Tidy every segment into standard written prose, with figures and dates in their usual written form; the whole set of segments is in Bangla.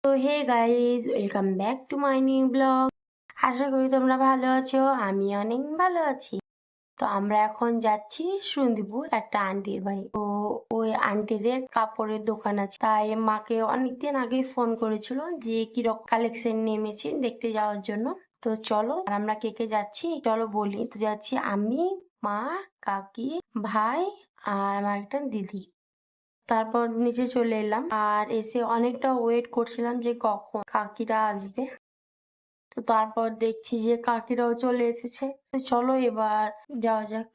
তো hey guys, welcome back to my new blog. আশা করি তোমরা ভালো আছো, আমি অনেক ভালো আছি। তো আমরা এখন যাচ্ছি সন্দীপুর একটা আন্টির বাড়ি। তো ওই আন্টিদের কাপড়ের দোকান আছে, তাই মাকে অনেকদিন আগে ফোন করেছিল যে কিরকম কালেকশন নেমেছে দেখতে যাওয়ার জন্য। তো চলো, আর আমরা কে কে যাচ্ছি চলো বলি। তো যাচ্ছি আমি, মা, কাকি, ভাই আর আমার একটা দিদি। তারপর নিচে চলে এলাম, আর এসে অনেকটা ওয়েট করছিলাম যে কখন কাকিরা আসবে। তো তারপর দেখছি যে কাকিরাও চলে এসেছে। তো চলো এবার যাওয়া যাক।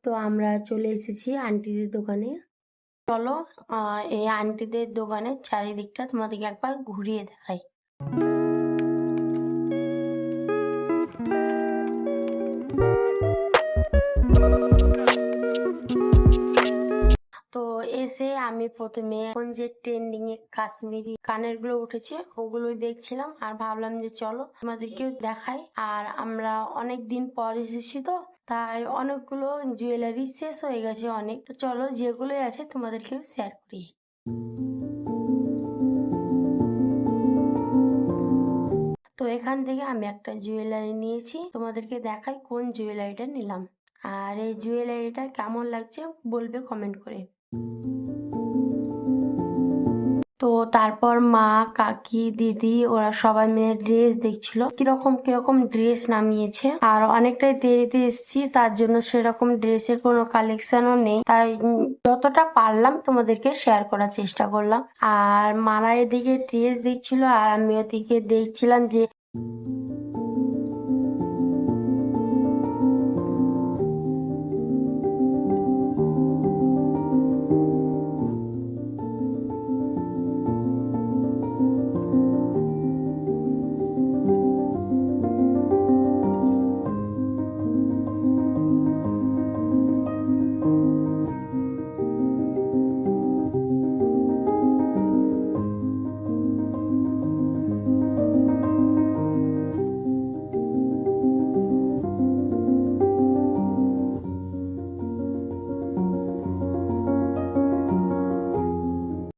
তো আমরা চলে এসেছি আন্টিদের দোকানে। চলো এই আন্টিদের দোকানের চারিদিকটা তোমাদেরকে একবার ঘুরিয়ে দেখাই। তো এসে আমি প্রথমে এখন যে ট্রেন্ডিং এ কাশ্মীরি কানের গুলো উঠেছে ওগুলোই দেখছিলাম, আর ভাবলাম যে চলো তোমাদেরকেও দেখাই। আর আমরা অনেক দিন পর এসেছি, তো তাই অনেকগুলো জুয়েলারি শেষ হয়ে গেছে অনেক। তো চলো যেগুলোই আছে তোমাদেরকেও শেয়ার করি। তো এখান থেকে আমি একটা জুয়েলারি নিয়েছি, তোমাদেরকে দেখাই কোন জুয়েলারিটা নিলাম। আর এই জুয়েলারিটা কেমন লাগছে বলবে কমেন্ট করে। তো তারপর মা, কাকি, দিদি ওরা সবাই মিলে ড্রেস দেখছিল, কিরকম কিরকম ড্রেস নামিয়েছে। আর অনেকটাই দেরিতে এসেছি, তার জন্য সেরকম ড্রেসের কোনো কালেকশনও নেই, তাই যতটা পারলাম তোমাদেরকে শেয়ার করার চেষ্টা করলাম। আর মারা এদিকে ড্রেস দেখছিল আর আমি ওদিকে দেখছিলাম যে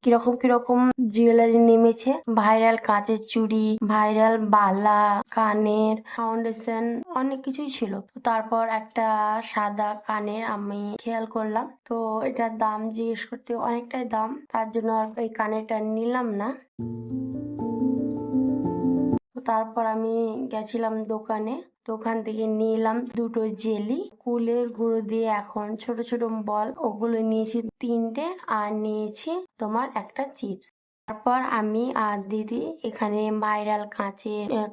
কিরকম কিরকম জুয়েলারি নেমেছে। ভাইরাল কাঁচের চুড়ি, ভাইরাল বালা, কানের, ফাউন্ডেশন, অনেক কিছুই ছিল। তো তারপর একটা সাদা কানের আমি খেয়াল করলাম, তো এটার দাম জিজ্ঞেস করতে অনেকটাই দাম, তার জন্য আর এই কানেরটা নিলাম না। তো তারপর আমি গেছিলাম দোকানে, দোকান থেকে নিলাম দুটো জেলি, কুলের গুঁড়ো দিয়ে এখন ছোট ছোট বল, ওগুলো নিয়েছি তিনটে, আর নিয়েছি তোমার একটা চিপস। তারপর আমি আর দিদি এখানে ভাইরাল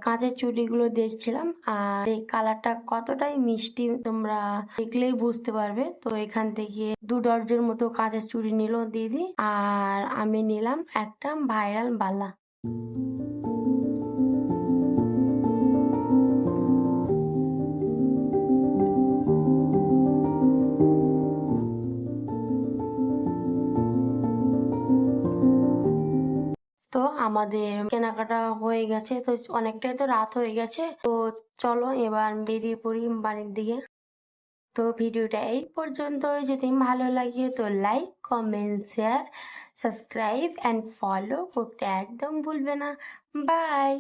কাঁচের চুড়িগুলো দেখছিলাম, আর এই কালারটা কতটাই মিষ্টি তোমরা দেখলেই বুঝতে পারবে। তো এখান থেকে 2 ডজন মতো কাঁচের চুড়ি নিল দিদি, আর আমি নিলাম একটা ভাইরাল বালা। তো আমাদের কেনাকাটা হয়ে গেছে, তো অনেকটাই তো রাত হয়ে গেছে। তো চলো এবার বেরিয়ে পড়ি বাড়ির দিকে। তো ভিডিওটা এই পর্যন্ত, যদি ভালো লাগে তো like, comment, share, subscribe and follow করতে একদম ভুলবে না। বাই।